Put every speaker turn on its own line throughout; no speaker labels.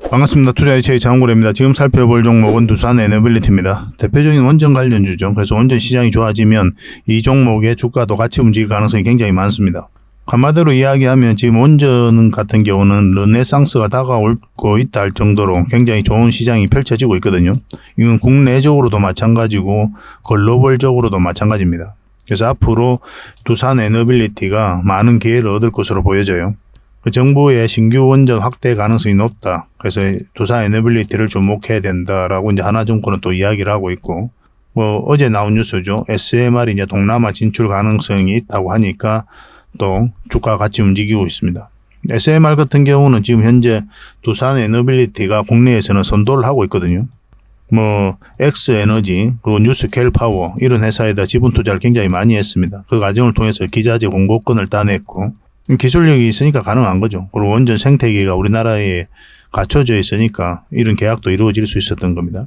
반갑습니다. 투자의 최 장훈고래입니다. 지금 살펴볼 종목은 두산 에너빌리티입니다. 대표적인 원전 관련주죠. 그래서 원전 시장이 좋아지면 이 종목의 주가도 같이 움직일 가능성이 굉장히 많습니다. 한마디로 이야기하면 지금 원전 같은 경우는 르네상스가 다가오고 있다 할 정도로 굉장히 좋은 시장이 펼쳐지고 있거든요. 이건 국내적으로도 마찬가지고 글로벌적으로도 마찬가지입니다. 그래서 앞으로 두산 에너빌리티가 많은 기회를 얻을 것으로 보여져요. 정부의 신규 원전 확대 가능성이 높다. 그래서 두산 에너빌리티를 주목해야 된다라고 이제 하나증권은 또 이야기를 하고 있고, 어제 나온 뉴스죠. SMR이 이제 동남아 진출 가능성이 있다고 하니까 또 주가 같이 움직이고 있습니다. SMR 같은 경우는 지금 현재 두산 에너빌리티가 국내에서는 선도를 하고 있거든요. X에너지, 그리고 뉴스켈파워 이런 회사에다 지분 투자를 굉장히 많이 했습니다. 그 과정을 통해서 기자재 공급권을 따냈고, 기술력이 있으니까 가능한 거죠. 그리고 원전 생태계가 우리나라에 갖춰져 있으니까 이런 계약도 이루어질 수 있었던 겁니다.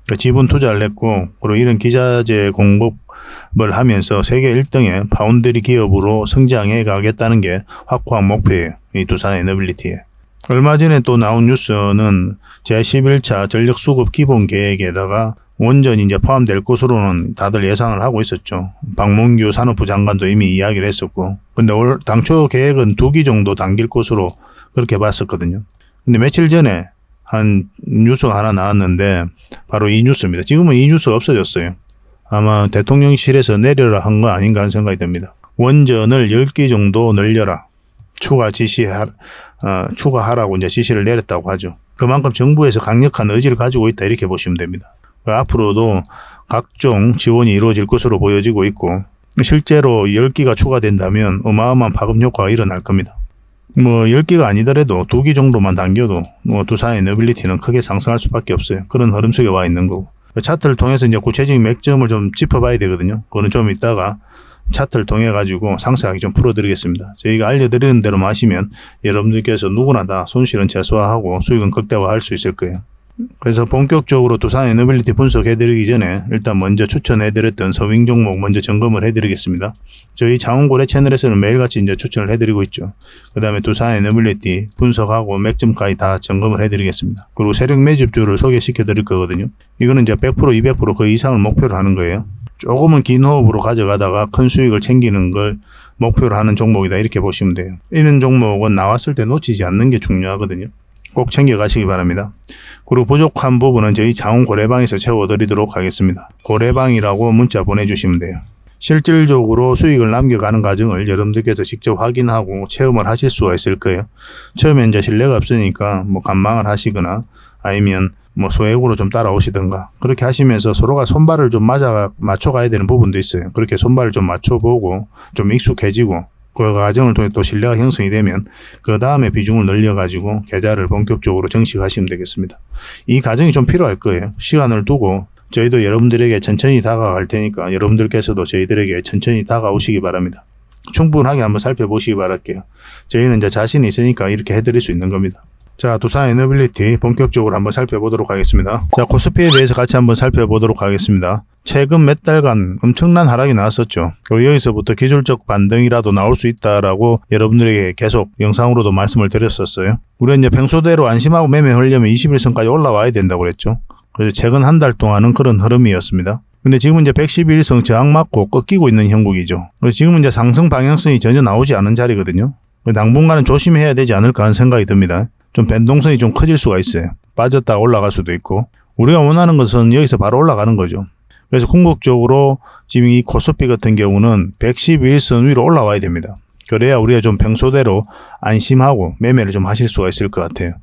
그러니까 지분 투자를 했고, 그리고 이런 기자재 공급을 하면서 세계 1등의 파운드리 기업으로 성장해 가겠다는 게 확고한 목표예요. 이 두산 에너빌리티에. 얼마 전에 또 나온 뉴스는 제11차 전력 수급 기본 계획에다가 원전이 이제 포함될 것으로는 다들 예상을 하고 있었죠. 박문규 산업부 장관도 이미 이야기를 했었고. 근데 당초 계획은 2기 정도 당길 것으로 그렇게 봤었거든요. 근데 며칠 전에 한 뉴스가 하나 나왔는데 바로 이 뉴스입니다. 지금은 이 뉴스가 없어졌어요. 아마 대통령실에서 내려라 한 거 아닌가 하는 생각이 듭니다. 원전을 10기 정도 늘려라. 추가하라고 이제 지시를 내렸다고 하죠. 그만큼 정부에서 강력한 의지를 가지고 있다 이렇게 보시면 됩니다. 앞으로도 각종 지원이 이루어질 것으로 보여지고 있고, 실제로 10기가 추가된다면 어마어마한 파급 효과가 일어날 겁니다. 10기가 아니더라도 2기 정도만 당겨도 두산 에너빌리티는 크게 상승할 수밖에 없어요. 그런 흐름 속에 와 있는 거고. 차트를 통해서 이제 구체적인 맥점을 좀 짚어봐야 되거든요. 그거는 좀 이따가 차트를 통해 가지고 상세하게 좀 풀어드리겠습니다. 저희가 알려드리는 대로 마시면 여러분들께서 누구나 다 손실은 최소화하고 수익은 극대화할 수 있을 거예요. 그래서 본격적으로 두산 에너빌리티 분석해드리기 전에 일단 먼저 추천해드렸던 서윙 종목 먼저 점검을 해드리겠습니다. 저희 장훈고래 채널에서는 매일같이 이제 추천을 해드리고 있죠. 그 다음에 두산 에너빌리티 분석하고 맥점까지 다 점검을 해드리겠습니다. 그리고 세력 매집주를 소개시켜드릴 거거든요. 이거는 이제 100% 200% 그 이상을 목표로 하는 거예요. 조금은 긴 호흡으로 가져가다가 큰 수익을 챙기는 걸 목표로 하는 종목이다 이렇게 보시면 돼요. 이런 종목은 나왔을 때 놓치지 않는 게 중요하거든요. 꼭 챙겨가시기 바랍니다. 그리고 부족한 부분은 저희 장훈고래방에서 채워드리도록 하겠습니다. 고래방이라고 문자 보내주시면 돼요. 실질적으로 수익을 남겨가는 과정을 여러분들께서 직접 확인하고 체험을 하실 수가 있을 거예요. 처음에 이제 신뢰가 없으니까 관망을 하시거나 아니면 소액으로 좀 따라오시든가 그렇게 하시면서 서로가 손발을 좀 맞춰가야 되는 부분도 있어요. 그렇게 손발을 좀 맞춰보고 좀 익숙해지고 그 과정을 통해 또 신뢰가 형성이 되면 그 다음에 비중을 늘려가지고 계좌를 본격적으로 정식하시면 되겠습니다. 이 과정이 좀 필요할 거예요. 시간을 두고 저희도 여러분들에게 천천히 다가갈 테니까 여러분들께서도 저희들에게 천천히 다가오시기 바랍니다. 충분하게 한번 살펴보시기 바랄게요. 저희는 이제 자신이 있으니까 이렇게 해드릴 수 있는 겁니다. 자, 두산 에너빌리티 본격적으로 한번 살펴보도록 하겠습니다. 자, 코스피에 대해서 같이 한번 살펴보도록 하겠습니다. 최근 몇 달간 엄청난 하락이 나왔었죠. 그리고 여기서부터 기술적 반등이라도 나올 수 있다라고 여러분들에게 계속 영상으로도 말씀을 드렸었어요. 우리가 이제 평소대로 안심하고 매매하려면 21선까지 올라와야 된다고 그랬죠. 그래서 최근 한 달 동안은 그런 흐름이었습니다. 근데 지금은 이제 111선 저항 맞고 꺾이고 있는 형국이죠. 그래서 지금은 이제 상승 방향성이 전혀 나오지 않은 자리거든요. 당분간은 조심해야 되지 않을까 하는 생각이 듭니다. 좀 변동성이 좀 커질 수가 있어요. 빠졌다가 올라갈 수도 있고. 우리가 원하는 것은 여기서 바로 올라가는 거죠. 그래서 궁극적으로 지금 이 코스피 같은 경우는 111선 위로 올라와야 됩니다. 그래야 우리가 좀 평소대로 안심하고 매매를 좀 하실 수가 있을 것 같아요.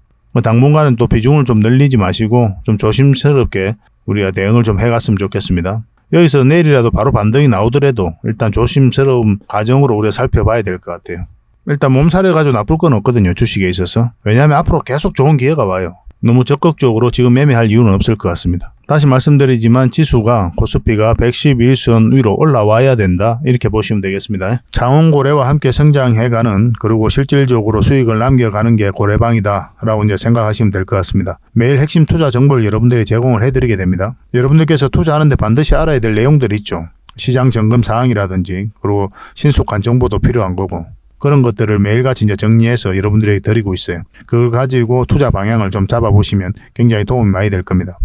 당분간은 또 비중을 좀 늘리지 마시고 좀 조심스럽게 우리가 대응을 좀 해갔으면 좋겠습니다. 여기서 내일이라도 바로 반등이 나오더라도 일단 조심스러운 과정으로 우리가 살펴봐야 될 것 같아요. 일단 몸살해가지고 나쁠 건 없거든요. 주식에 있어서. 왜냐하면 앞으로 계속 좋은 기회가 와요. 너무 적극적으로 지금 매매할 이유는 없을 것 같습니다. 다시 말씀드리지만 지수가 코스피가 111선 위로 올라와야 된다 이렇게 보시면 되겠습니다. 장훈고래와 함께 성장해가는 그리고 실질적으로 수익을 남겨가는 게 고래방이다 라고 이제 생각하시면 될 것 같습니다. 매일 핵심 투자 정보를 여러분들이 제공을 해드리게 됩니다. 여러분들께서 투자하는데 반드시 알아야 될 내용들이 있죠. 시장 점검 사항이라든지 그리고 신속한 정보도 필요한 거고 그런 것들을 매일같이 이제 정리해서 여러분들에게 드리고 있어요. 그걸 가지고 투자 방향을 좀 잡아보시면 굉장히 도움이 많이 될 겁니다.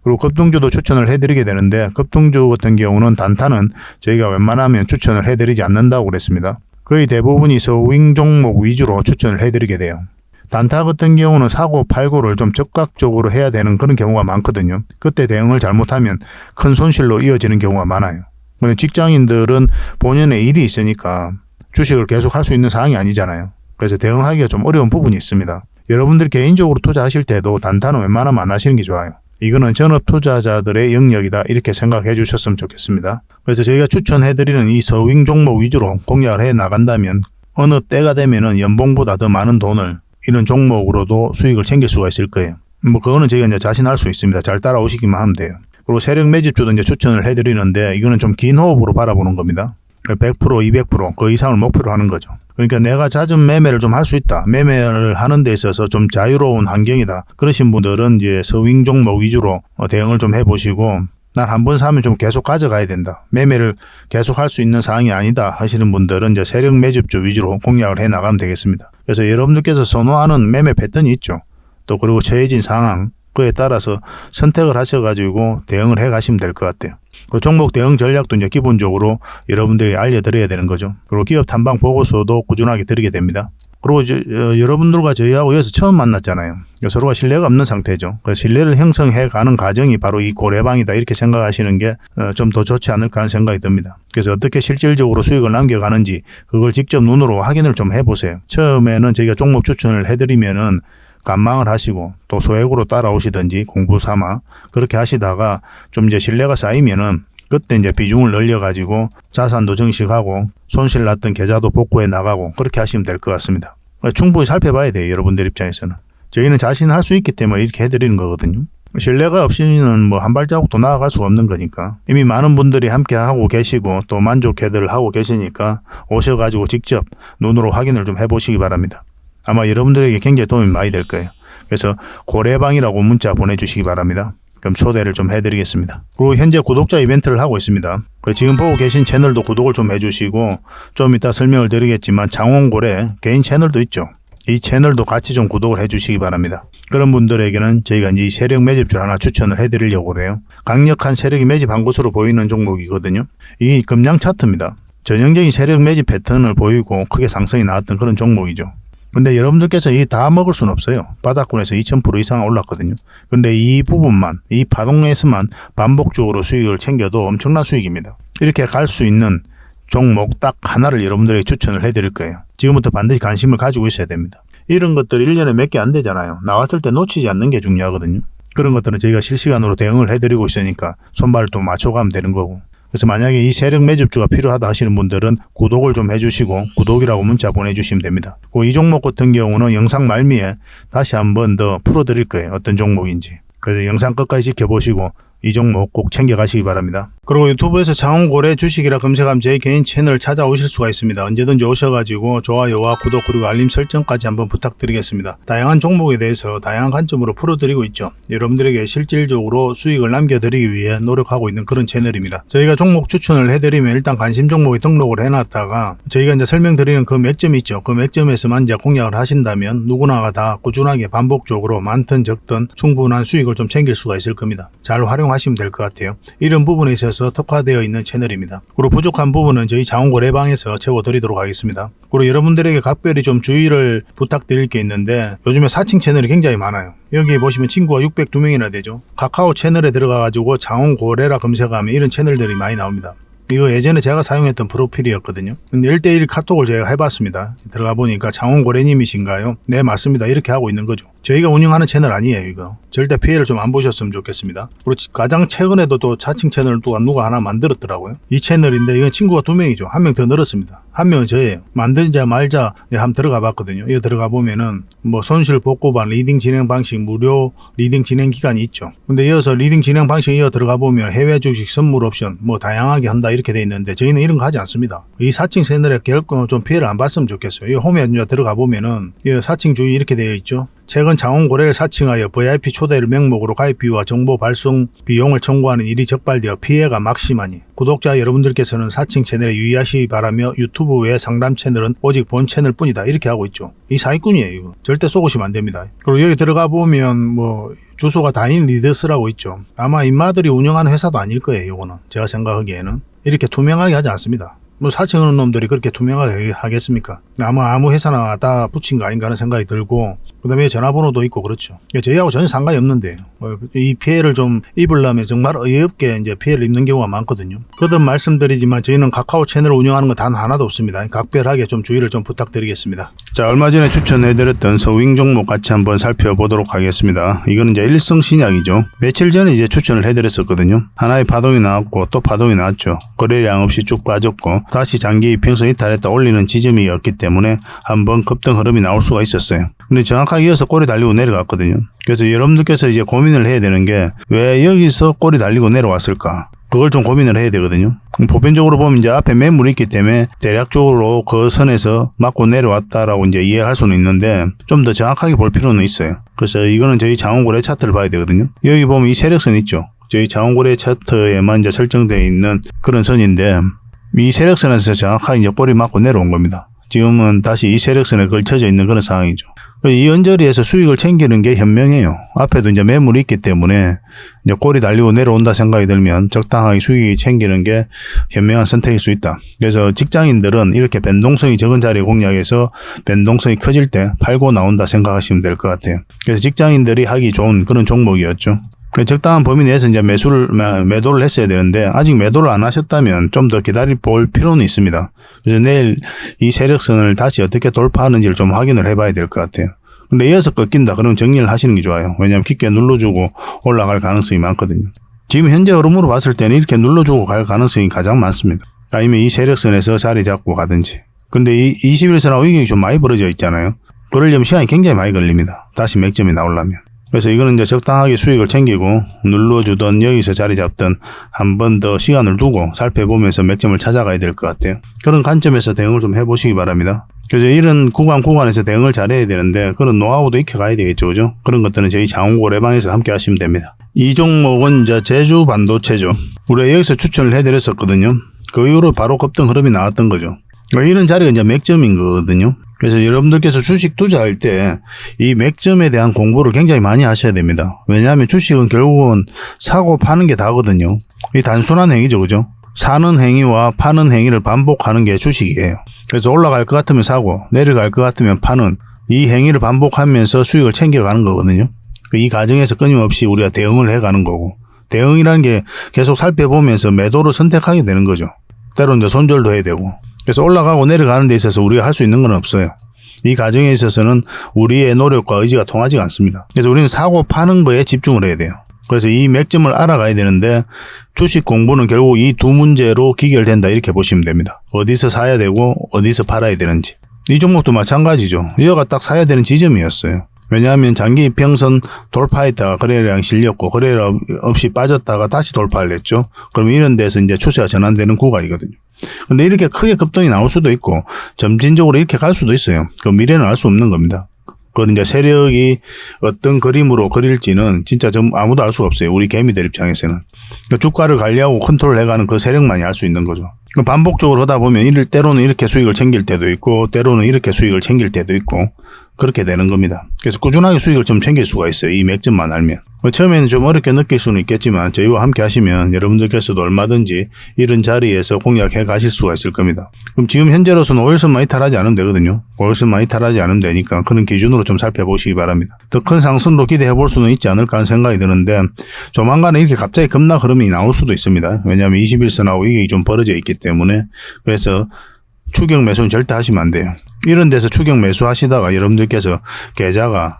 그리고 급등주도 추천을 해드리게 되는데 급등주 같은 경우는 단타는 저희가 웬만하면 추천을 해드리지 않는다고 그랬습니다. 거의 대부분이 서윙 종목 위주로 추천을 해드리게 돼요. 단타 같은 경우는 사고 팔고를 좀 적극적으로 해야 되는 그런 경우가 많거든요. 그때 대응을 잘못하면 큰 손실로 이어지는 경우가 많아요. 그런데 직장인들은 본연의 일이 있으니까 주식을 계속 할 수 있는 상황이 아니잖아요. 그래서 대응하기가 좀 어려운 부분이 있습니다. 여러분들 개인적으로 투자하실 때도 단타는 웬만하면 안 하시는 게 좋아요. 이거는 전업 투자자들의 영역이다 이렇게 생각해 주셨으면 좋겠습니다. 그래서 저희가 추천해드리는 이 서윙 종목 위주로 공략을 해 나간다면 어느 때가 되면은 연봉보다 더 많은 돈을 이런 종목으로도 수익을 챙길 수가 있을 거예요. 뭐 그거는 저희가 이제 자신할 수 있습니다. 잘 따라오시기만 하면 돼요. 그리고 세력 매집주도 이제 추천을 해드리는데 이거는 좀 긴 호흡으로 바라보는 겁니다. 100%, 200%, 그 이상을 목표로 하는 거죠. 그러니까 내가 잦은 매매를 좀 할 수 있다. 매매를 하는 데 있어서 좀 자유로운 환경이다. 그러신 분들은 이제 서윙 종목 위주로 대응을 좀 해보시고 난 한 번 사면 좀 계속 가져가야 된다. 매매를 계속 할 수 있는 상황이 아니다 하시는 분들은 이제 세력 매집주 위주로 공략을 해 나가면 되겠습니다. 그래서 여러분들께서 선호하는 매매 패턴이 있죠. 또 그리고 처해진 상황 그에 따라서 선택을 하셔가지고 대응을 해 가시면 될 것 같아요. 그리고 종목 대응 전략도 이제 기본적으로 여러분들이 알려드려야 되는 거죠. 그리고 기업 탐방 보고서도 꾸준하게 드리게 됩니다. 그리고 여러분들과 저희하고 여기서 처음 만났잖아요. 서로가 신뢰가 없는 상태죠. 그 신뢰를 형성해 가는 과정이 바로 이 고래방이다 이렇게 생각하시는 게 좀 더 좋지 않을까 하는 생각이 듭니다. 그래서 어떻게 실질적으로 수익을 남겨가는지 그걸 직접 눈으로 확인을 좀 해보세요. 처음에는 저희가 종목 추천을 해드리면은 관망을 하시고 또 소액으로 따라오시든지 공부 삼아 그렇게 하시다가 좀 이제 신뢰가 쌓이면은 그때 이제 비중을 늘려가지고 자산도 증식하고 손실 났던 계좌도 복구해 나가고 그렇게 하시면 될 것 같습니다. 충분히 살펴봐야 돼요. 여러분들 입장에서는. 저희는 자신할 수 있기 때문에 이렇게 해드리는 거거든요. 신뢰가 없이는 뭐 한 발자국도 나아갈 수가 없는 거니까 이미 많은 분들이 함께 하고 계시고 또 만족해들 하고 계시니까 오셔가지고 직접 눈으로 확인을 좀 해보시기 바랍니다. 아마 여러분들에게 굉장히 도움이 많이 될 거예요. 그래서 고래방이라고 문자 보내주시기 바랍니다. 그럼 초대를 좀 해드리겠습니다. 그리고 현재 구독자 이벤트를 하고 있습니다. 지금 보고 계신 채널도 구독을 좀 해주시고 좀 이따 설명을 드리겠지만 장원고래 개인 채널도 있죠. 이 채널도 같이 좀 구독을 해주시기 바랍니다. 그런 분들에게는 저희가 이제 이 세력 매집줄 하나 추천을 해드리려고 그래요. 강력한 세력이 매집한 것으로 보이는 종목이거든요. 이게 금량 차트입니다. 전형적인 세력 매집 패턴을 보이고 크게 상승이 나왔던 그런 종목이죠. 근데 여러분들께서 이 다 먹을 수는 없어요. 바닥권에서 2000% 이상 올랐거든요. 근데 이 부분만, 이 파동에서만 반복적으로 수익을 챙겨도 엄청난 수익입니다. 이렇게 갈 수 있는 종목 딱 하나를 여러분들에게 추천을 해드릴 거예요. 지금부터 반드시 관심을 가지고 있어야 됩니다. 이런 것들 1년에 몇 개 안 되잖아요. 나왔을 때 놓치지 않는 게 중요하거든요. 그런 것들은 저희가 실시간으로 대응을 해드리고 있으니까 손발을 또 맞춰가면 되는 거고. 그래서 만약에 이 세력 매집주가 필요하다 하시는 분들은 구독을 좀 해주시고 구독이라고 문자 보내주시면 됩니다. 이 종목 같은 경우는 영상 말미에 다시 한번 더 풀어드릴 거예요. 어떤 종목인지. 그래서 영상 끝까지 지켜보시고 이 종목 꼭 챙겨가시기 바랍니다. 그리고 유튜브에서 장원고래 주식이라 검색하면 제 개인 채널 찾아오실 수가 있습니다. 언제든지 오셔가지고 좋아요와 구독 그리고 알림 설정까지 한번 부탁드리겠습니다. 다양한 종목에 대해서 다양한 관점으로 풀어드리고 있죠. 여러분들에게 실질적으로 수익을 남겨드리기 위해 노력하고 있는 그런 채널입니다. 저희가 종목 추천을 해드리면 일단 관심 종목에 등록을 해놨다가 저희가 이제 설명드리는 그 맥점이 있죠. 그 맥점에서만 이제 공략을 하신다면 누구나가 다 꾸준하게 반복적으로 많든 적든 충분한 수익을 좀 챙길 수가 있을 겁니다. 잘 활용하시면 될 것 같아요. 이런 부분에 있어서 특화되어 있는 채널입니다. 그리고 부족한 부분은 저희 장원고래방에서 채워드리도록 하겠습니다. 그리고 여러분들에게 각별히 좀 주의를 부탁드릴 게 있는데 요즘에 사칭 채널이 굉장히 많아요. 여기 보시면 친구가 602명이나 되죠. 카카오 채널에 들어가가지고 장원고래라 검색하면 이런 채널들이 많이 나옵니다. 이거 예전에 제가 사용했던 프로필이었거든요. 근데 1대1 카톡을 제가 해봤습니다. 들어가 보니까 장원고래님이신가요? 네, 맞습니다. 이렇게 하고 있는 거죠. 저희가 운영하는 채널 아니에요, 이거. 절대 피해를 좀 안 보셨으면 좋겠습니다. 그리고 가장 최근에도 또 자칭 채널을 또 누가 하나 만들었더라고요. 이 채널인데 이건 친구가 2명이죠. 1명 더 늘었습니다. 1명은 저예요. 만들자 말자 한번 들어가 봤거든요. 이거 들어가 보면은 뭐 손실 복구반 리딩 진행 방식 무료 리딩 진행 기간이 있죠. 근데 이어서 리딩 진행 방식 이어 들어가 보면 해외 주식 선물 옵션 뭐 다양하게 한다 이렇게 돼 있는데 저희는 이런 거 하지 않습니다. 이 사칭 채널에 결코 좀 피해를 안 봤으면 좋겠어요. 이 홈에 들어가 보면은 이 사칭 주의 이렇게 되어 있죠. 최근 장원고래를 사칭하여 VIP 초대를 명목으로 가입비와 정보 발송 비용을 청구하는 일이 적발되어 피해가 막심하니 구독자 여러분들께서는 사칭 채널에 유의하시기 바라며 유튜브 외 상담 채널은 오직 본 채널 뿐이다 이렇게 하고 있죠. 이 사기꾼이에요. 이거 절대 쏘고시면 안 됩니다. 그리고 여기 들어가 보면 뭐 주소가 다인 리더스라고 있죠. 아마 인마들이 운영하는 회사도 아닐 거예요. 이거는 제가 생각하기에는 이렇게 투명하게 하지 않습니다. 뭐 사칭하는 놈들이 그렇게 투명하게 하겠습니까? 아마 아무 회사나 다 붙인 거 아닌가 하는 생각이 들고, 그 다음에 전화번호도 있고 그렇죠. 저희하고 전혀 상관이 없는데 이 피해를 좀 입으려면 정말 어이없게 이제 피해를 입는 경우가 많거든요. 거듭 말씀드리지만 저희는 카카오 채널을 운영하는 거 단 하나도 없습니다. 각별하게 좀 주의를 좀 부탁드리겠습니다. 자, 얼마 전에 추천해드렸던 서윙 종목 같이 한번 살펴보도록 하겠습니다. 이거는 이제 일성신약이죠. 며칠 전에 이제 추천을 해드렸었거든요. 하나의 파동이 나왔고 또 파동이 나왔죠. 거래량 없이 쭉 빠졌고 다시 장기 이평선 이탈했다 올리는 지점이었기 때문에 한번 급등 흐름이 나올 수가 있었어요. 근데 정확하게 이어서 꼬리 달리고 내려갔거든요. 그래서 여러분들께서 이제 고민을 해야 되는 게 왜 여기서 꼬리 달리고 내려왔을까? 그걸 좀 고민을 해야 되거든요. 보편적으로 보면 이제 앞에 매물이 있기 때문에 대략적으로 그 선에서 맞고 내려왔다라고 이제 이해할 수는 있는데 좀 더 정확하게 볼 필요는 있어요. 그래서 이거는 저희 장원고래 차트를 봐야 되거든요. 여기 보면 이 세력선 있죠. 저희 장원고래 차트에만 이제 설정되어 있는 그런 선인데 이 세력선에서 정확하게 이제 꼬리 맞고 내려온 겁니다. 지금은 다시 이 세력선에 걸쳐져 있는 그런 상황이죠. 이 언저리에서 수익을 챙기는 게 현명해요. 앞에도 이제 매물이 있기 때문에 이제 꼬리 달리고 내려온다 생각이 들면 적당하게 수익이 챙기는 게 현명한 선택일 수 있다. 그래서 직장인들은 이렇게 변동성이 적은 자리 공략에서 변동성이 커질 때 팔고 나온다 생각하시면 될 것 같아요. 그래서 직장인들이 하기 좋은 그런 종목이었죠. 적당한 범위 내에서 이제 매도를 했어야 되는데 아직 매도를 안 하셨다면 좀 더 기다려 볼 필요는 있습니다. 그래서 내일 이 세력선을 다시 어떻게 돌파하는지를 좀 확인을 해봐야 될 것 같아요. 근데 이어서 꺾인다 그러면 정리를 하시는 게 좋아요. 왜냐하면 깊게 눌러주고 올라갈 가능성이 많거든요. 지금 현재 흐름으로 봤을 때는 이렇게 눌러주고 갈 가능성이 가장 많습니다. 아니면 이 세력선에서 자리 잡고 가든지. 근데 이 21선하고 이게 좀 많이 벌어져 있잖아요. 그러려면 시간이 굉장히 많이 걸립니다. 다시 맥점이 나오려면. 그래서 이거는 이제 적당하게 수익을 챙기고 눌러주던 여기서 자리 잡던 한 번 더 시간을 두고 살펴보면서 맥점을 찾아가야 될 것 같아요. 그런 관점에서 대응을 좀 해보시기 바랍니다. 그래서 이런 구간에서 대응을 잘해야 되는데 그런 노하우도 익혀가야 되겠죠. 그죠? 그런 것들은 저희 장원고래방에서 함께 하시면 됩니다. 이 종목은 이제 제주 반도체죠. 우리가 여기서 추천을 해드렸었거든요. 그 이후로 바로 급등 흐름이 나왔던 거죠. 이런 자리가 이제 맥점인 거거든요. 그래서 여러분들께서 주식 투자할 때 이 맥점에 대한 공부를 굉장히 많이 하셔야 됩니다. 왜냐하면 주식은 결국은 사고 파는 게 다거든요. 이 단순한 행위죠. 그죠? 사는 행위와 파는 행위를 반복하는 게 주식이에요. 그래서 올라갈 것 같으면 사고 내려갈 것 같으면 파는 이 행위를 반복하면서 수익을 챙겨가는 거거든요. 이 과정에서 끊임없이 우리가 대응을 해가는 거고 대응이라는 게 계속 살펴보면서 매도를 선택하게 되는 거죠. 때로는 이제 손절도 해야 되고 그래서 올라가고 내려가는 데 있어서 우리가 할 수 있는 건 없어요. 이 과정에 있어서는 우리의 노력과 의지가 통하지가 않습니다. 그래서 우리는 사고 파는 거에 집중을 해야 돼요. 그래서 이 맥점을 알아가야 되는데 주식 공부는 결국 이 두 문제로 기결된다 이렇게 보시면 됩니다. 어디서 사야 되고 어디서 팔아야 되는지. 이 종목도 마찬가지죠. 여기가 딱 사야 되는 지점이었어요. 왜냐하면 장기 이평선 돌파했다가 거래량이 실렸고 거래량 없이 빠졌다가 다시 돌파를 했죠. 그럼 이런 데서 이제 추세가 전환되는 구간이거든요. 근데 이렇게 크게 급등이 나올 수도 있고 점진적으로 이렇게 갈 수도 있어요. 그 미래는 알 수 없는 겁니다. 그건 이제 세력이 어떤 그림으로 그릴지는 진짜 아무도 알 수가 없어요. 우리 개미들 입장에서는. 그러니까 주가를 관리하고 컨트롤해가는 그 세력만이 알 수 있는 거죠. 반복적으로 하다 보면 때로는 이렇게 수익을 챙길 때도 있고 때로는 이렇게 수익을 챙길 때도 있고 그렇게 되는 겁니다. 그래서 꾸준하게 수익을 좀 챙길 수가 있어요. 이 맥점만 알면. 처음에는 좀 어렵게 느낄 수는 있겠지만 저희와 함께 하시면 여러분들께서도 얼마든지 이런 자리에서 공략해 가실 수가 있을 겁니다. 그럼 지금 현재로서는 5일선만 이탈하지 않으면 되거든요. 5일선만 이탈하지 않으면 되니까 그런 기준으로 좀 살펴보시기 바랍니다. 더 큰 상승도 기대해 볼 수는 있지 않을까 하는 생각이 드는데 조만간에 이렇게 갑자기 급락 흐름이 나올 수도 있습니다. 왜냐하면 21선하고 이게 좀 벌어져 있기 때문에. 그래서 추격 매수는 절대 하시면 안 돼요. 이런 데서 추격 매수 하시다가 여러분들께서 계좌가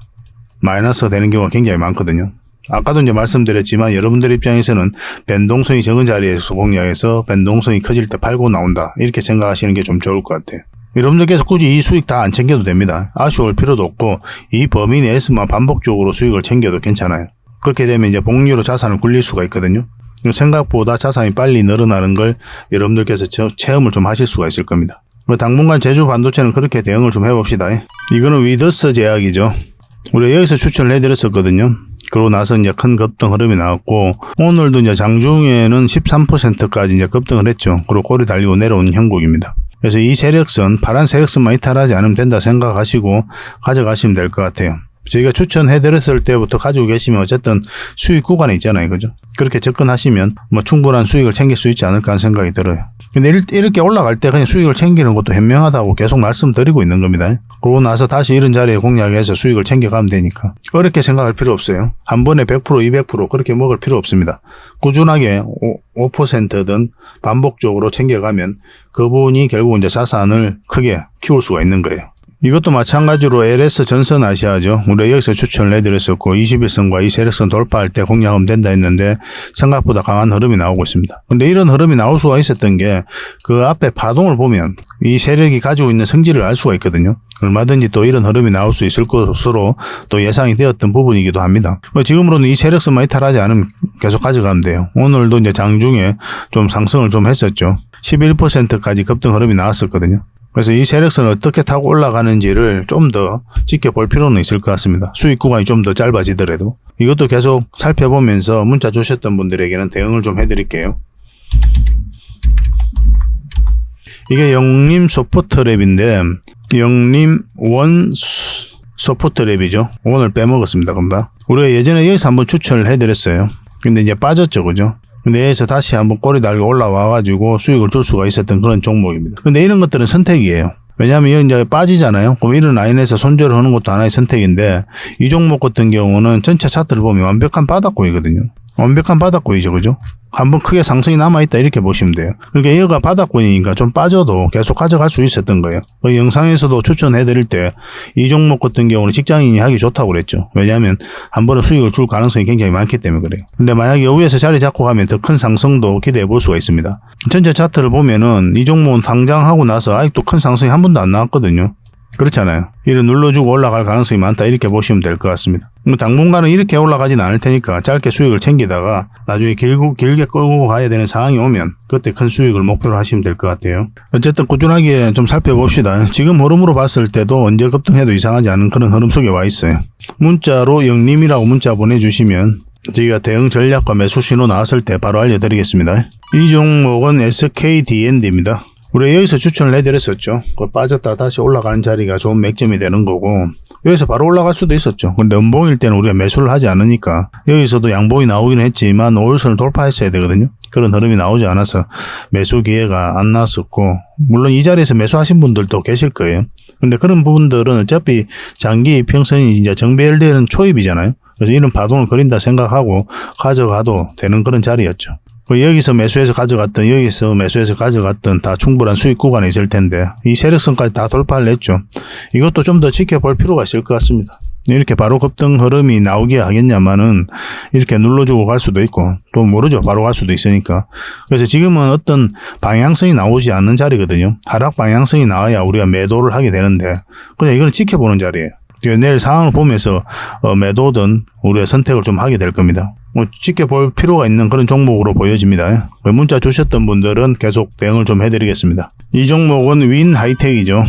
마이너스가 되는 경우가 굉장히 많거든요. 아까도 이제 말씀드렸지만 여러분들 입장에서는 변동성이 적은 자리에서 공략해서 변동성이 커질 때 팔고 나온다. 이렇게 생각하시는 게 좀 좋을 것 같아요. 여러분들께서 굳이 이 수익 다 안 챙겨도 됩니다. 아쉬울 필요도 없고 이 범위 내에서만 반복적으로 수익을 챙겨도 괜찮아요. 그렇게 되면 이제 복리로 자산을 굴릴 수가 있거든요. 생각보다 자산이 빨리 늘어나는 걸 여러분들께서 체험을 좀 하실 수가 있을 겁니다. 당분간 제주 반도체는 그렇게 대응을 좀 해봅시다. 이거는 위더스 제약이죠. 우리가 여기서 추천을 해드렸었거든요. 그러고 나서 이제 큰 급등 흐름이 나왔고, 오늘도 이제 장중에는 13%까지 이제 급등을 했죠. 그리고 꼬리 달리고 내려온 형국입니다. 그래서 이 세력선, 파란 세력선만 이탈하지 않으면 된다 생각하시고 가져가시면 될 것 같아요. 저희가 추천해드렸을 때부터 가지고 계시면 어쨌든 수익 구간에 있잖아요. 그죠? 그렇게 접근하시면 뭐 충분한 수익을 챙길 수 있지 않을까 하는 생각이 들어요. 근데 이렇게 올라갈 때 그냥 수익을 챙기는 것도 현명하다고 계속 말씀드리고 있는 겁니다. 그러고 나서 다시 이런 자리에 공략해서 수익을 챙겨가면 되니까 어렵게 생각할 필요 없어요. 한 번에 100%, 200% 그렇게 먹을 필요 없습니다. 꾸준하게 5%든 반복적으로 챙겨가면 그분이 결국 이제 자산을 크게 키울 수가 있는 거예요. 이것도 마찬가지로 LS 전선 아시아죠. 우리가 여기서 추천을 해드렸었고 21선과 이 세력선 돌파할 때 공략하면 된다 했는데 생각보다 강한 흐름이 나오고 있습니다. 근데 이런 흐름이 나올 수가 있었던 게 그 앞에 파동을 보면 이 세력이 가지고 있는 성질을 알 수가 있거든요. 얼마든지 또 이런 흐름이 나올 수 있을 것으로 또 예상이 되었던 부분이기도 합니다. 지금으로는 이 세력선만 이탈하지 않으면 계속 가져가면 돼요. 오늘도 이제 장중에 좀 상승을 좀 했었죠. 11%까지 급등 흐름이 나왔었거든요. 그래서 이 세력선을 어떻게 타고 올라가는지를 좀 더 지켜볼 필요는 있을 것 같습니다. 수익 구간이 좀 더 짧아지더라도. 이것도 계속 살펴보면서 문자 주셨던 분들에게는 대응을 좀 해드릴게요. 이게 영림 소프트 랩인데 영림 원 소프트 랩이죠. 오늘 빼먹었습니다. 금방. 우리가 예전에 여기서 한번 추천을 해드렸어요. 근데 이제 빠졌죠. 그죠? 근데 여기서 다시 한번 꼬리 달고 올라와가지고 수익을 줄 수가 있었던 그런 종목입니다. 근데 이런 것들은 선택이에요. 왜냐하면 여기 이제 빠지잖아요. 그럼 이런 라인에서 손절을 하는 것도 하나의 선택인데 이 종목 같은 경우는 전체 차트를 보면 완벽한 바닥권이거든요. 완벽한 바닥권이죠. 그죠? 한번 크게 상승이 남아있다 이렇게 보시면 돼요. 그러니까 얘가 바닥권이니까 좀 빠져도 계속 가져갈 수 있었던 거예요. 그 영상에서도 추천해드릴 때 이 종목 같은 경우는 직장인이 하기 좋다고 그랬죠. 왜냐하면 한 번에 수익을 줄 가능성이 굉장히 많기 때문에 그래요. 근데 만약에 위에서 자리 잡고 가면 더 큰 상승도 기대해 볼 수가 있습니다. 전체 차트를 보면은 이 종목은 당장하고 나서 아직도 큰 상승이 한 번도 안 나왔거든요. 그렇잖아요. 이를 눌러주고 올라갈 가능성이 많다 이렇게 보시면 될 것 같습니다. 당분간은 이렇게 올라가진 않을 테니까 짧게 수익을 챙기다가 나중에 길게 끌고 가야 되는 상황이 오면 그때 큰 수익을 목표로 하시면 될 것 같아요. 어쨌든 꾸준하게 좀 살펴봅시다. 지금 흐름으로 봤을 때도 언제 급등해도 이상하지 않은 그런 흐름 속에 와 있어요. 문자로 영림이라고 문자 보내주시면 저희가 대응 전략과 매수 신호 나왔을 때 바로 알려드리겠습니다. 이 종목은 SKD&D입니다. 우리 여기서 추천을 해드렸었죠. 빠졌다 다시 올라가는 자리가 좋은 맥점이 되는 거고 여기서 바로 올라갈 수도 있었죠. 근데 음봉일 때는 우리가 매수를 하지 않으니까 여기서도 양봉이 나오긴 했지만 5일선을 돌파했어야 되거든요. 그런 흐름이 나오지 않아서 매수 기회가 안 나왔었고 물론 이 자리에서 매수하신 분들도 계실 거예요. 근데 그런 부분들은 어차피 장기 평선이 이제 정배열되는 초입이잖아요. 그래서 이런 파동을 그린다 생각하고 가져가도 되는 그런 자리였죠. 여기서 매수해서 가져갔던 여기서 매수해서 가져갔던 다 충분한 수익 구간에 있을 텐데 이 세력선까지 다 돌파를 했죠. 이것도 좀 더 지켜볼 필요가 있을 것 같습니다. 이렇게 바로 급등 흐름이 나오게 하겠냐마는 이렇게 눌러주고 갈 수도 있고 또 모르죠. 바로 갈 수도 있으니까. 그래서 지금은 어떤 방향성이 나오지 않는 자리거든요. 하락 방향성이 나와야 우리가 매도를 하게 되는데 그냥 이거는 지켜보는 자리예요. 내일 상황을 보면서 매도든 우리가 선택을 좀 하게 될 겁니다. 지켜볼 필요가 있는 그런 종목으로 보여집니다. 문자 주셨던 분들은 계속 대응을 좀 해드리겠습니다. 이 종목은 윈 하이텍이죠.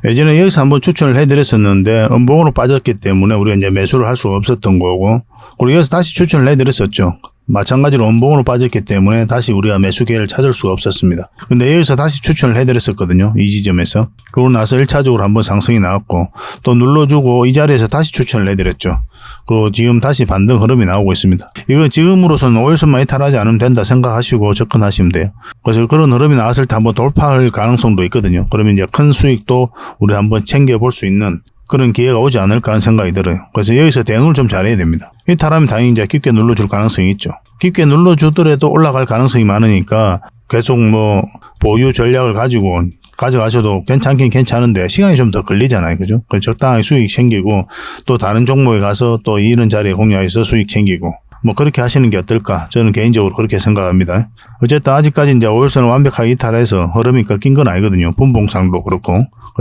예전에 여기서 한번 추천을 해드렸었는데 음봉으로 빠졌기 때문에 우리가 이제 매수를 할 수가 없었던 거고 그리고 여기서 다시 추천을 해드렸었죠. 마찬가지로 음봉으로 빠졌기 때문에 다시 우리가 매수 기회를 찾을 수가 없었습니다. 근데 여기서 다시 추천을 해드렸었거든요. 이 지점에서. 그러고 나서 1차적으로 한번 상승이 나왔고 또 눌러주고 이 자리에서 다시 추천을 해드렸죠. 그리고 지금 다시 반등 흐름이 나오고 있습니다. 이건 지금으로서는 5일선만 이탈하지 않으면 된다 생각하시고 접근하시면 돼요. 그래서 그런 흐름이 나왔을 때 한번 돌파할 가능성도 있거든요. 그러면 이제 큰 수익도 우리 한번 챙겨볼 수 있는 그런 기회가 오지 않을까 하는 생각이 들어요. 그래서 여기서 대응을 좀 잘해야 됩니다. 이탈하면 당연히 이제 깊게 눌러줄 가능성이 있죠. 깊게 눌러주더라도 올라갈 가능성이 많으니까 계속 뭐 보유 전략을 가지고 가져가셔도 괜찮긴 괜찮은데 시간이 좀 더 걸리잖아요. 그죠? 적당하게 수익 챙기고 또 다른 종목에 가서 또 이런 자리에 공략해서 수익 챙기고 뭐 그렇게 하시는 게 어떨까? 저는 개인적으로 그렇게 생각합니다. 어쨌든 아직까지 이제 5일선을 완벽하게 이탈해서 흐름이 꺾인 건 아니거든요. 분봉상도 그렇고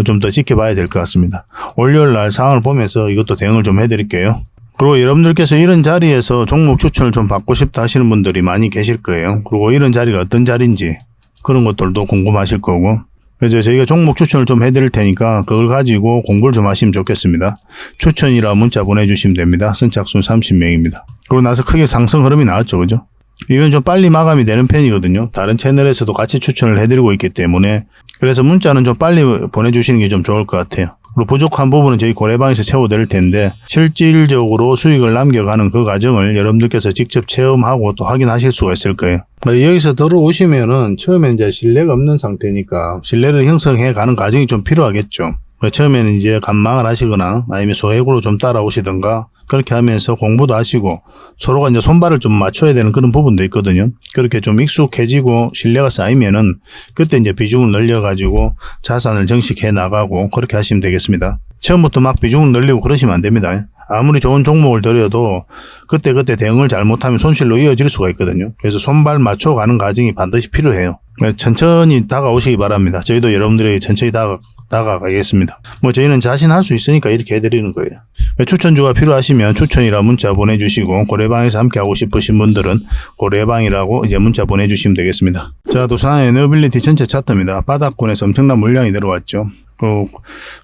좀 더 지켜봐야 될 것 같습니다. 월요일 날 상황을 보면서 이것도 대응을 좀 해드릴게요. 그리고 여러분들께서 이런 자리에서 종목 추천을 좀 받고 싶다 하시는 분들이 많이 계실 거예요. 그리고 이런 자리가 어떤 자리인지 그런 것들도 궁금하실 거고 그래서 저희가 종목 추천을 좀 해드릴 테니까 그걸 가지고 공부를 좀 하시면 좋겠습니다. 추천이라 문자 보내주시면 됩니다. 선착순 30명입니다. 그러고 나서 크게 상승 흐름이 나왔죠. 그죠? 이건 좀 빨리 마감이 되는 편이거든요. 다른 채널에서도 같이 추천을 해드리고 있기 때문에 그래서 문자는 좀 빨리 보내주시는 게 좀 좋을 것 같아요. 그리고 부족한 부분은 저희 고래방에서 채워드릴 텐데 실질적으로 수익을 남겨가는 그 과정을 여러분들께서 직접 체험하고 또 확인하실 수가 있을 거예요. 여기서 들어오시면은 처음에 이제 신뢰가 없는 상태니까 신뢰를 형성해 가는 과정이 좀 필요하겠죠. 처음에는 이제 간망을 하시거나 아니면 소액으로 좀 따라오시던가 그렇게 하면서 공부도 하시고 서로가 이제 손발을 좀 맞춰야 되는 그런 부분도 있거든요. 그렇게 좀 익숙해지고 신뢰가 쌓이면은 그때 이제 비중을 늘려가지고 자산을 정식해 나가고 그렇게 하시면 되겠습니다. 처음부터 막 비중을 늘리고 그러시면 안 됩니다. 아무리 좋은 종목을 들여도 그때그때 대응을 잘못하면 손실로 이어질 수가 있거든요. 그래서 손발 맞춰가는 과정이 반드시 필요해요. 천천히 다가오시기 바랍니다. 저희도 여러분들에게 천천히 다가가겠습니다. 저희는 자신할 수 있으니까 이렇게 해드리는 거예요. 추천주가 필요하시면 추천이라 문자 보내주시고 고래방에서 함께하고 싶으신 분들은 고래방이라고 이제 문자 보내주시면 되겠습니다. 자, 두산 에너빌리티 전체 차트입니다. 바닥권에서 엄청난 물량이 들어왔죠.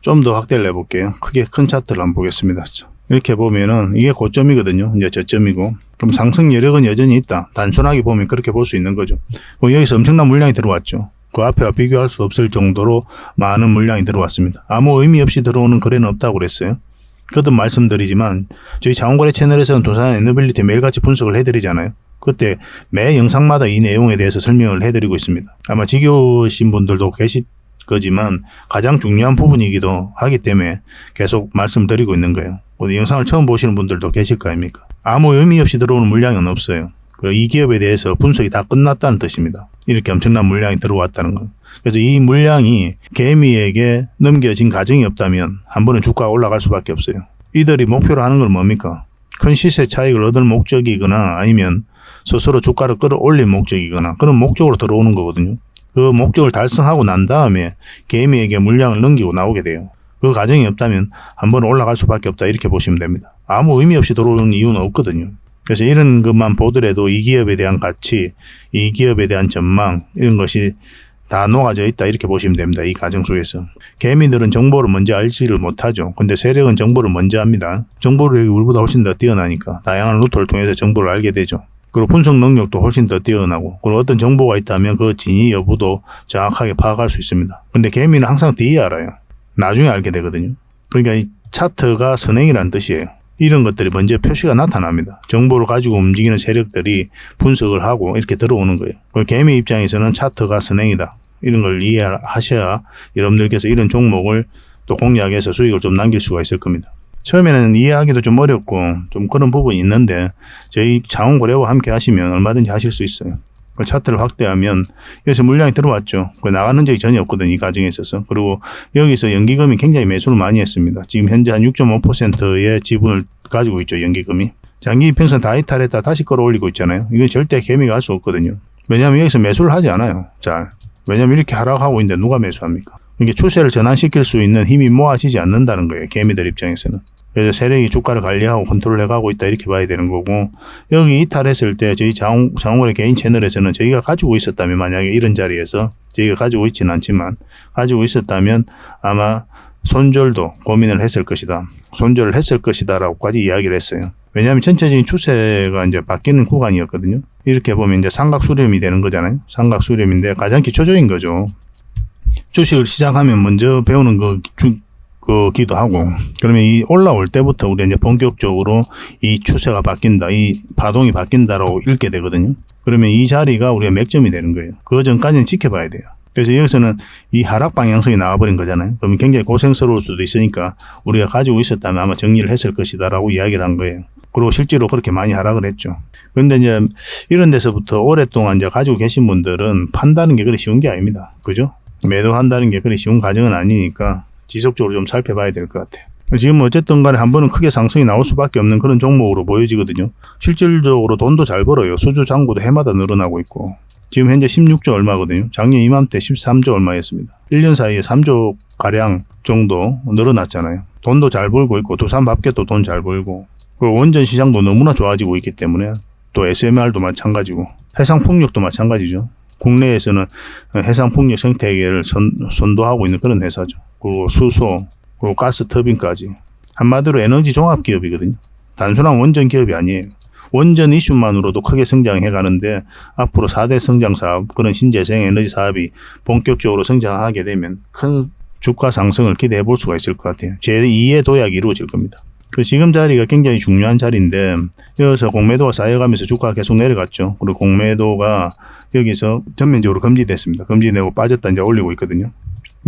좀 더 확대를 해볼게요. 크게 큰 차트를 한번 보겠습니다. 이렇게 보면은 이게 고점이거든요. 이제 저점이고. 그럼 상승 여력은 여전히 있다. 단순하게 보면 그렇게 볼 수 있는 거죠. 여기서 엄청난 물량이 들어왔죠. 그 앞에와 비교할 수 없을 정도로 많은 물량이 들어왔습니다. 아무 의미 없이 들어오는 거래는 없다고 그랬어요. 거듭 말씀드리지만 저희 자원거래 채널에서는 두산 에너빌리티 매일같이 분석을 해드리잖아요. 그때 매 영상마다 이 내용에 대해서 설명을 해드리고 있습니다. 아마 지겨우신 분들도 계실 거지만 가장 중요한 부분이기도 하기 때문에 계속 말씀드리고 있는 거예요. 영상을 처음 보시는 분들도 계실 거 아닙니까? 아무 의미 없이 들어오는 물량은 없어요. 이 기업에 대해서 분석이 다 끝났다는 뜻입니다. 이렇게 엄청난 물량이 들어왔다는 거예요. 그래서 이 물량이 개미에게 넘겨진 과정이 없다면 한 번은 주가가 올라갈 수밖에 없어요. 이들이 목표로 하는 건 뭡니까? 큰 시세 차익을 얻을 목적이거나 아니면 스스로 주가를 끌어올릴 목적이거나 그런 목적으로 들어오는 거거든요. 그 목적을 달성하고 난 다음에 개미에게 물량을 넘기고 나오게 돼요. 그 과정이 없다면 한 번 올라갈 수밖에 없다 이렇게 보시면 됩니다. 아무 의미 없이 들어오는 이유는 없거든요. 그래서 이런 것만 보더라도 이 기업에 대한 가치, 이 기업에 대한 전망 이런 것이 다 녹아져 있다 이렇게 보시면 됩니다. 이 과정 속에서. 개미들은 정보를 먼저 알지를 못하죠. 근데 세력은 정보를 먼저 합니다. 정보력이 우리보다 훨씬 더 뛰어나니까 다양한 루트를 통해서 정보를 알게 되죠. 그리고 분석 능력도 훨씬 더 뛰어나고 그리고 어떤 정보가 있다면 그 진위 여부도 정확하게 파악할 수 있습니다. 근데 개미는 항상 뒤에 알아요. 나중에 알게 되거든요. 그러니까 이 차트가 선행이라는 뜻이에요. 이런 것들이 먼저 표시가 나타납니다. 정보를 가지고 움직이는 세력들이 분석을 하고 이렇게 들어오는 거예요. 개미 입장에서는 차트가 선행이다. 이런 걸 이해하셔야 여러분들께서 이런 종목을 또 공략해서 수익을 좀 남길 수가 있을 겁니다. 처음에는 이해하기도 좀 어렵고 좀 그런 부분이 있는데 저희 자원거래와 함께 하시면 얼마든지 하실 수 있어요. 그 차트를 확대하면 여기서 물량이 들어왔죠. 나가는 적이 전혀 없거든요. 이 과정에 있어서. 그리고 여기서 연기금이 굉장히 매수를 많이 했습니다. 지금 현재 한 6.5%의 지분을 가지고 있죠. 연기금이. 장기 이평선 다 이탈했다 다시 끌어올리고 있잖아요. 이건 절대 개미가 할 수 없거든요. 왜냐하면 여기서 매수를 하지 않아요. 잘. 왜냐하면 이렇게 하락하고 있는데 누가 매수합니까? 이게 추세를 전환시킬 수 있는 힘이 모아지지 않는다는 거예요. 개미들 입장에서는. 그래서 세력이 주가를 관리하고 컨트롤해가고 있다 이렇게 봐야 되는 거고 여기 이탈했을 때 저희 자원거래 개인 채널에서는 저희가 가지고 있었다면 만약에 이런 자리에서 저희가 가지고 있지는 않지만 가지고 있었다면 아마 손절도 고민을 했을 것이다. 손절을 했을 것이다 라고까지 이야기를 했어요. 왜냐하면 전체적인 추세가 이제 바뀌는 구간이었거든요. 이렇게 보면 이제 삼각수렴이 되는 거잖아요. 삼각수렴인데 가장 기초적인 거죠. 주식을 시작하면 먼저 배우는 기도 하고 그러면 이 올라올 때부터 우리 이제 본격적으로 이 추세가 바뀐다, 이 파동이 바뀐다라고 읽게 되거든요. 그러면 이 자리가 우리가 맥점이 되는 거예요. 그 전까지는 지켜봐야 돼요. 그래서 여기서는 이 하락 방향성이 나와버린 거잖아요. 그러면 굉장히 고생스러울 수도 있으니까 우리가 가지고 있었다면 아마 정리를 했을 것이다라고 이야기를 한 거예요. 그리고 실제로 그렇게 많이 하락을 했죠. 그런데 이제 이런 데서부터 오랫동안 이제 가지고 계신 분들은 판다는 게 그리 쉬운 게 아닙니다. 그죠? 매도한다는 게 그리 쉬운 과정은 아니니까 지속적으로 좀 살펴봐야 될 것 같아요. 지금 어쨌든 간에 한 번은 크게 상승이 나올 수밖에 없는 그런 종목으로 보여지거든요. 실질적으로 돈도 잘 벌어요. 수주 잔고도 해마다 늘어나고 있고 지금 현재 16조 얼마거든요. 작년 이맘때 13조 얼마였습니다. 1년 사이에 3조 가량 정도 늘어났잖아요. 돈도 잘 벌고 있고 두산밥켓도 돈 잘 벌고 그리고 원전 시장도 너무나 좋아지고 있기 때문에 또 SMR도 마찬가지고 해상풍력도 마찬가지죠. 국내에서는 해상풍력 생태계를 선도하고 있는 그런 회사죠. 그리고 수소, 그리고 가스 터빈까지. 한마디로 에너지 종합 기업이거든요. 단순한 원전 기업이 아니에요. 원전 이슈만으로도 크게 성장해 가는데 앞으로 4대 성장 사업, 그런 신재생 에너지 사업이 본격적으로 성장하게 되면 큰 주가 상승을 기대해 볼 수가 있을 것 같아요. 제2의 도약이 이루어질 겁니다. 그 지금 자리가 굉장히 중요한 자리인데 여기서 공매도가 쌓여가면서 주가가 계속 내려갔죠. 그리고 공매도가 여기서 전면적으로 금지됐습니다. 금지되고 빠졌다 이제 올리고 있거든요.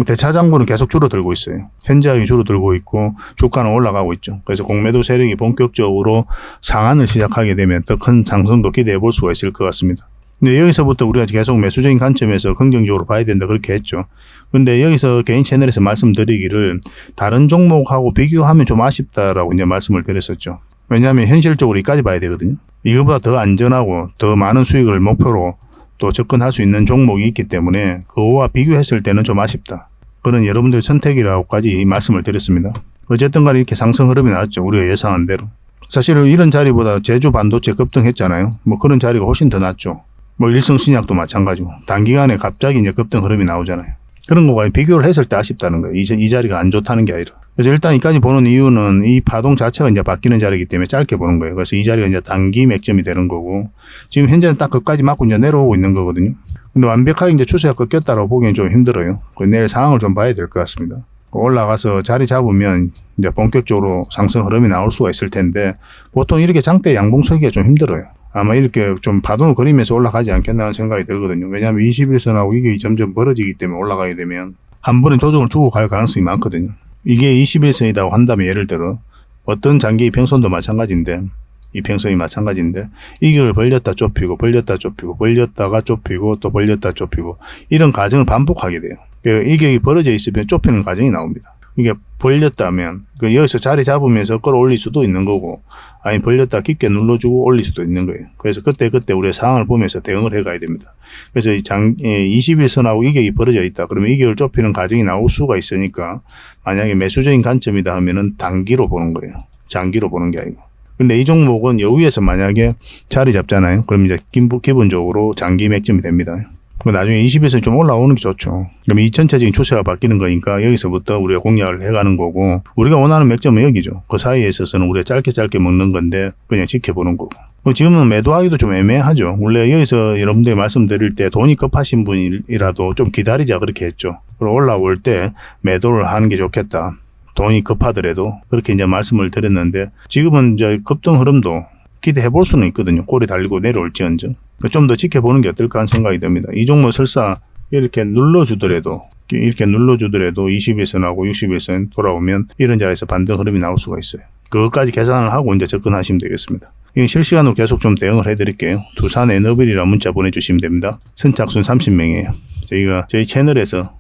대차장부는 계속 줄어들고 있어요. 현저하게 줄어들고 있고 주가는 올라가고 있죠. 그래서 공매도 세력이 본격적으로 상한을 시작하게 되면 더 큰 상승도 기대해 볼 수가 있을 것 같습니다. 근데 여기서부터 우리가 계속 매수적인 관점에서 긍정적으로 봐야 된다 그렇게 했죠. 근데 여기서 개인 채널에서 말씀드리기를 다른 종목하고 비교하면 좀 아쉽다라고 이제 말씀을 드렸었죠. 왜냐하면 현실적으로 이까지 봐야 되거든요. 이거보다 더 안전하고 더 많은 수익을 목표로 또 접근할 수 있는 종목이 있기 때문에 그거와 비교했을 때는 좀 아쉽다. 그런 여러분들의 선택이라고까지 말씀을 드렸습니다. 어쨌든 간에 이렇게 상승 흐름이 나왔죠. 우리가 예상한 대로. 사실 이런 자리보다 제주 반도체 급등했잖아요. 뭐 그런 자리가 훨씬 더 낫죠. 뭐 일성신약도 마찬가지고 단기간에 갑자기 이제 급등 흐름이 나오잖아요. 그런 거와 비교를 했을 때 아쉽다는 거예요. 이 자리가 안 좋다는 게 아니라. 그래서 일단 이까지 보는 이유는 이 파동 자체가 이제 바뀌는 자리이기 때문에 짧게 보는 거예요. 그래서 이 자리가 이제 단기 맥점이 되는 거고 지금 현재는 딱 끝까지 맞고 이제 내려오고 있는 거거든요. 근데 완벽하게 이제 추세가 꺾였다라고 보기엔 좀 힘들어요. 내일 상황을 좀 봐야 될 것 같습니다. 올라가서 자리 잡으면 이제 본격적으로 상승 흐름이 나올 수가 있을 텐데 보통 이렇게 장대 양봉 서기가 좀 힘들어요. 아마 이렇게 좀 파동을 그리면서 올라가지 않겠나 하는 생각이 들거든요. 왜냐하면 21선하고 이게 점점 벌어지기 때문에 올라가게 되면 한 번에 조정을 주고 갈 가능성이 많거든요. 이게 21선이라고 한다면 예를 들어 어떤 장기 평선도 마찬가지인데 이평선이 마찬가지인데 이걸 벌렸다 좁히고 벌렸다 좁히고 벌렸다가 좁히고 또 벌렸다 좁히고 이런 과정을 반복하게 돼요. 이게 벌어져 있으면 좁히는 과정이 나옵니다. 이게 벌렸다면 여기서 자리 잡으면서 끌어올릴 수도 있는 거고 아니 벌렸다 깊게 눌러주고 올릴 수도 있는 거예요. 그래서 그때 우리의 상황을 보면서 대응을 해가야 됩니다. 그래서 21선하고 이격이 벌어져 있다. 그러면 이격을 좁히는 과정이 나올 수가 있으니까 만약에 매수적인 관점이다 하면은 단기로 보는 거예요. 장기로 보는 게 아니고. 근데 이 종목은 여기에서 만약에 자리 잡잖아요. 그럼 이제 기본적으로 장기 맥점이 됩니다. 나중에 20에서 좀 올라오는 게 좋죠. 그럼 이 전체적인 추세가 바뀌는 거니까 여기서부터 우리가 공략을 해가는 거고 우리가 원하는 맥점은 여기죠. 그 사이에 있어서는 우리가 짧게 먹는 건데 그냥 지켜보는 거고. 지금은 매도하기도 좀 애매하죠. 원래 여기서 여러분들이 말씀드릴 때 돈이 급하신 분이라도 좀 기다리자 그렇게 했죠. 그리고 올라올 때 매도를 하는 게 좋겠다. 돈이 급하더라도 그렇게 이제 말씀을 드렸는데 지금은 이제 급등 흐름도 기대해 볼 수는 있거든요. 꼬리 달리고 내려올지언정. 좀 더 지켜보는 게 어떨까 하는 생각이 듭니다. 이 종목 설사 이렇게 눌러주더라도 21선하고 61선 돌아오면 이런 자리에서 반등 흐름이 나올 수가 있어요. 그것까지 계산을 하고 이제 접근하시면 되겠습니다. 실시간으로 계속 좀 대응을 해드릴게요. 두산 에너빌이라는 문자 보내주시면 됩니다. 선착순 30명이에요. 저희가 저희 채널에서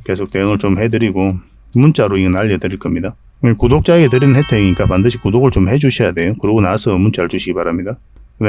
계속 대응을 좀 해드리고 문자로 이건 알려드릴 겁니다. 구독자에게 드리는 혜택이니까 반드시 구독을 좀 해주셔야 돼요. 그러고 나서 문자를 주시기 바랍니다.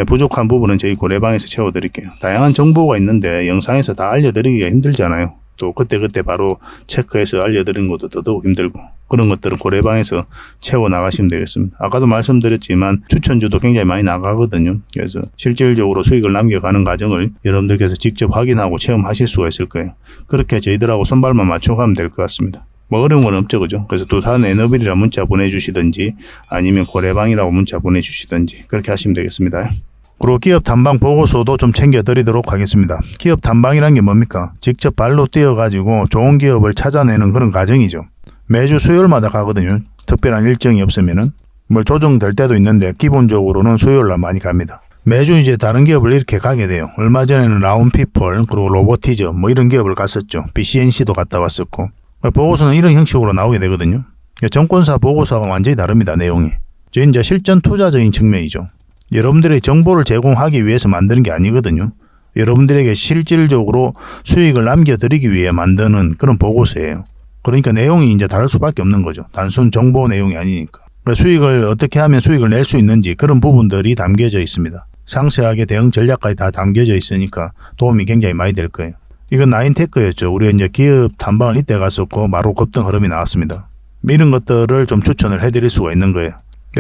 부족한 부분은 저희 고래방에서 채워드릴게요. 다양한 정보가 있는데 영상에서 다 알려드리기가 힘들잖아요. 또 그때 바로 체크해서 알려드리는 것도 더더욱 힘들고 그런 것들은 고래방에서 채워나가시면 되겠습니다. 아까도 말씀드렸지만 추천주도 굉장히 많이 나가거든요. 그래서 실질적으로 수익을 남겨가는 과정을 여러분들께서 직접 확인하고 체험하실 수가 있을 거예요. 그렇게 저희들하고 손발만 맞춰가면 될 것 같습니다. 뭐 어려운 건 없죠, 그죠? 그래서 두산 에너빌이라 문자 보내주시든지 아니면 고래방이라고 문자 보내주시든지 그렇게 하시면 되겠습니다. 그리고 기업 탐방 보고서도 좀 챙겨드리도록 하겠습니다. 기업 탐방이란 게 뭡니까? 직접 발로 뛰어가지고 좋은 기업을 찾아내는 그런 과정이죠. 매주 수요일마다 가거든요. 특별한 일정이 없으면은 뭐 조정될 때도 있는데 기본적으로는 수요일날 많이 갑니다. 매주 이제 다른 기업을 이렇게 가게 돼요. 얼마 전에는 라운피플 그리고 로보티즈 뭐 이런 기업을 갔었죠. BCNC도 갔다 왔었고 보고서는 이런 형식으로 나오게 되거든요. 정권사 보고서가 완전히 다릅니다. 내용이. 저희 이제 실전 투자적인 측면이죠. 여러분들의 정보를 제공하기 위해서 만드는 게 아니거든요. 여러분들에게 실질적으로 수익을 남겨드리기 위해 만드는 그런 보고서예요. 그러니까 내용이 이제 다를 수밖에 없는 거죠. 단순 정보 내용이 아니니까. 수익을 어떻게 하면 수익을 낼 수 있는지 그런 부분들이 담겨져 있습니다. 상세하게 대응 전략까지 다 담겨져 있으니까 도움이 굉장히 많이 될 거예요. 이건 나인테크였죠. 우리가 이제 기업 탐방을 이때 갔었고 바로 급등 흐름이 나왔습니다. 이런 것들을 좀 추천을 해드릴 수가 있는 거예요.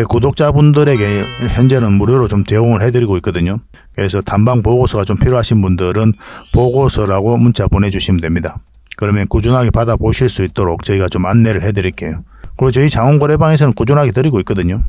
구독자분들에게 현재는 무료로 좀 제공을 해드리고 있거든요. 그래서 탐방 보고서가 좀 필요하신 분들은 보고서라고 문자 보내주시면 됩니다. 그러면 꾸준하게 받아보실 수 있도록 저희가 좀 안내를 해드릴게요. 그리고 저희 장원거래방에서는 꾸준하게 드리고 있거든요.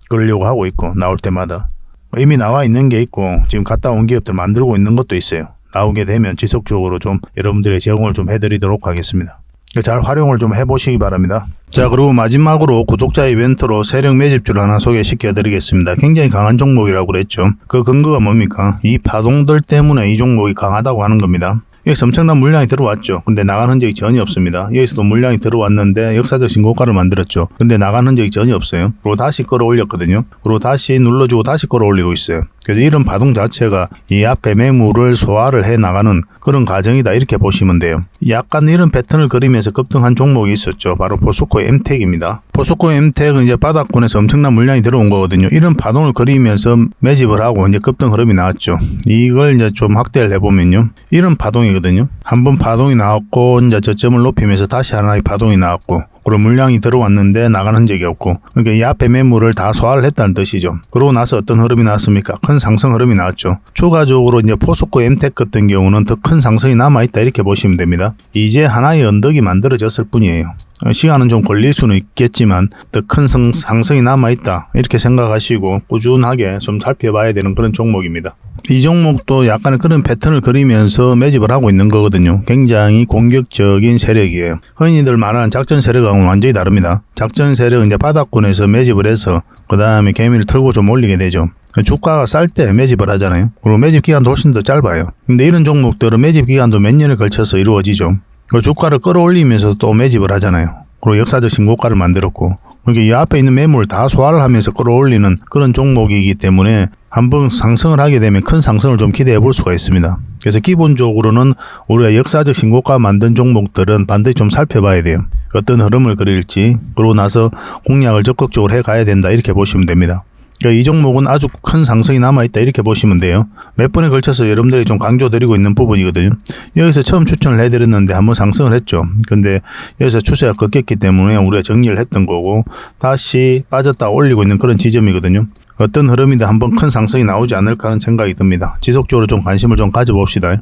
그러려고 하고 있고 나올 때마다. 이미 나와 있는 게 있고 지금 갔다 온 기업들 만들고 있는 것도 있어요. 나오게 되면 지속적으로 좀 여러분들의 제공을 좀 해드리도록 하겠습니다. 잘 활용을 좀 해보시기 바랍니다. 자, 그리고 마지막으로 구독자 이벤트로 세력 매집주를 하나 소개시켜 드리겠습니다. 굉장히 강한 종목이라고 그랬죠. 그 근거가 뭡니까? 이 파동들 때문에 이 종목이 강하다고 하는 겁니다. 여기서 엄청난 물량이 들어왔죠. 근데 나간 흔적이 전혀 없습니다. 여기서도 물량이 들어왔는데 역사적 신고가를 만들었죠. 근데 나간 흔적이 전혀 없어요. 그리고 다시 끌어올렸거든요. 그리고 다시 눌러주고 다시 끌어올리고 있어요. 그래서 이런 파동 자체가 이 앞에 매물을 소화를 해 나가는 그런 과정이다 이렇게 보시면 돼요. 약간 이런 패턴을 그리면서 급등한 종목이 있었죠. 바로 포스코 엠텍입니다. 포스코 엠텍은 이제 바닥권에서 엄청난 물량이 들어온 거거든요. 이런 파동을 그리면서 매집을 하고 이제 급등 흐름이 나왔죠. 이걸 이제 좀 확대를 해보면요. 이런 파동이거든요. 한번 파동이 나왔고 이제 저점을 높이면서 다시 하나의 파동이 나왔고 그런 물량이 들어왔는데 나간 흔적이 없고 그러니까 이 앞에 매물을 다 소화를 했다는 뜻이죠. 그러고 나서 어떤 흐름이 나왔습니까? 큰 상승 흐름이 나왔죠. 추가적으로 이제 포스코 엠텍 같은 경우는 더 큰 상승이 남아있다 이렇게 보시면 됩니다. 이제 하나의 언덕이 만들어졌을 뿐이에요. 시간은 좀 걸릴 수는 있겠지만 더 큰 상승이 남아있다 이렇게 생각하시고 꾸준하게 좀 살펴봐야 되는 그런 종목입니다. 이 종목도 약간의 그런 패턴을 그리면서 매집을 하고 있는 거거든요. 굉장히 공격적인 세력이에요. 흔히들 말하는 작전 세력하고는 완전히 다릅니다. 작전 세력은 이제 바닥권에서 매집을 해서 그 다음에 개미를 털고 좀 올리게 되죠. 주가가 쌀 때 매집을 하잖아요. 그리고 매집 기간도 훨씬 더 짧아요. 근데 이런 종목들은 매집 기간도 몇 년에 걸쳐서 이루어지죠. 그 주가를 끌어올리면서 또 매집을 하잖아요. 그리고 역사적 신고가를 만들었고 그러니까 이 앞에 있는 매물을 다 소화를 하면서 끌어올리는 그런 종목이기 때문에 한번 상승을 하게 되면 큰 상승을 좀 기대해 볼 수가 있습니다. 그래서 기본적으로는 우리가 역사적 신고가 만든 종목들은 반드시 좀 살펴봐야 돼요. 어떤 흐름을 그릴지 그러고 나서 공략을 적극적으로 해 가야 된다 이렇게 보시면 됩니다. 그러니까 이 종목은 아주 큰 상승이 남아있다 이렇게 보시면 돼요. 몇 번에 걸쳐서 여러분들이 좀 강조드리고 있는 부분이거든요. 여기서 처음 추천을 해드렸는데 한번 상승을 했죠. 근데 여기서 추세가 꺾였기 때문에 우리가 정리를 했던 거고 다시 빠졌다 올리고 있는 그런 지점이거든요. 어떤 흐름이든 한번 큰 상승이 나오지 않을까 하는 생각이 듭니다. 지속적으로 좀 관심을 좀 가져봅시다.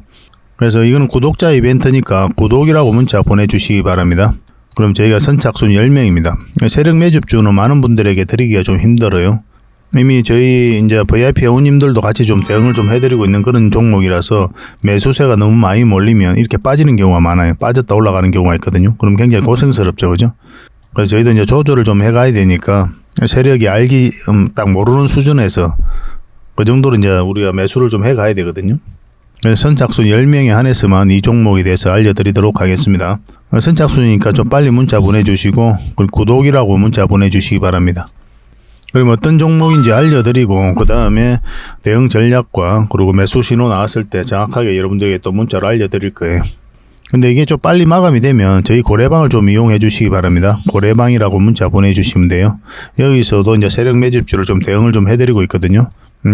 그래서 이거는 구독자 이벤트니까 구독이라고 문자 보내주시기 바랍니다. 그럼 저희가 선착순 10명입니다. 세력 매집주는 많은 분들에게 드리기가 좀 힘들어요. 이미 저희 이제 VIP 회원님들도 같이 좀 대응을 좀 해드리고 있는 그런 종목이라서 매수세가 너무 많이 몰리면 이렇게 빠지는 경우가 많아요. 빠졌다 올라가는 경우가 있거든요. 그럼 굉장히 고생스럽죠, 그죠? 그래서 저희도 이제 조절을 좀 해가야 되니까 세력이 알기 딱 모르는 수준에서 그 정도로 이제 우리가 매수를 좀 해가야 되거든요. 그래서 선착순 10명에 한해서만 이 종목에 대해서 알려드리도록 하겠습니다. 선착순이니까 좀 빨리 문자 보내주시고 구독이라고 문자 보내주시기 바랍니다. 그럼 어떤 종목인지 알려드리고 그 다음에 대응 전략과 그리고 매수 신호 나왔을 때 정확하게 여러분들에게 또 문자로 알려드릴 거예요. 근데 이게 좀 빨리 마감이 되면 저희 고래방을 좀 이용해 주시기 바랍니다. 고래방이라고 문자 보내주시면 돼요. 여기서도 이제 세력 매집주를 좀 대응을 좀 해드리고 있거든요.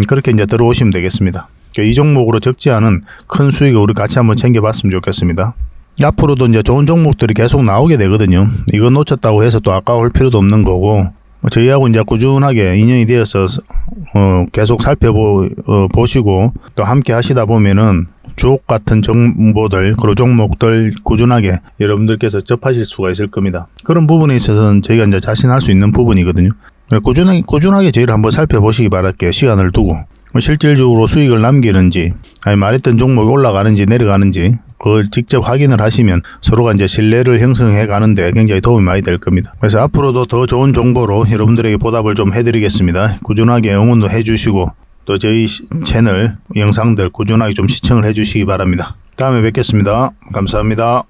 그렇게 이제 들어오시면 되겠습니다. 이 종목으로 적지 않은 큰 수익을 우리 같이 한번 챙겨봤으면 좋겠습니다. 앞으로도 이제 좋은 종목들이 계속 나오게 되거든요. 이거 놓쳤다고 해서 또 아까울 필요도 없는 거고 저희하고 이제 꾸준하게 인연이 되어서 계속 살펴보시고 또 함께 하시다 보면은 주옥 같은 정보들 그리고 종목들 꾸준하게 여러분들께서 접하실 수가 있을 겁니다. 그런 부분에 있어서는 저희가 이제 자신할 수 있는 부분이거든요. 꾸준하게 저희를 한번 살펴보시기 바랄게요. 시간을 두고 실질적으로 수익을 남기는지 아니 말했던 종목이 올라가는지 내려가는지 그걸 직접 확인을 하시면 서로가 이제 신뢰를 형성해 가는데 굉장히 도움이 많이 될 겁니다. 그래서 앞으로도 더 좋은 정보로 여러분들에게 보답을 좀 해드리겠습니다. 꾸준하게 응원도 해주시고 또 저희 채널 영상들 꾸준하게 좀 시청을 해주시기 바랍니다. 다음에 뵙겠습니다. 감사합니다.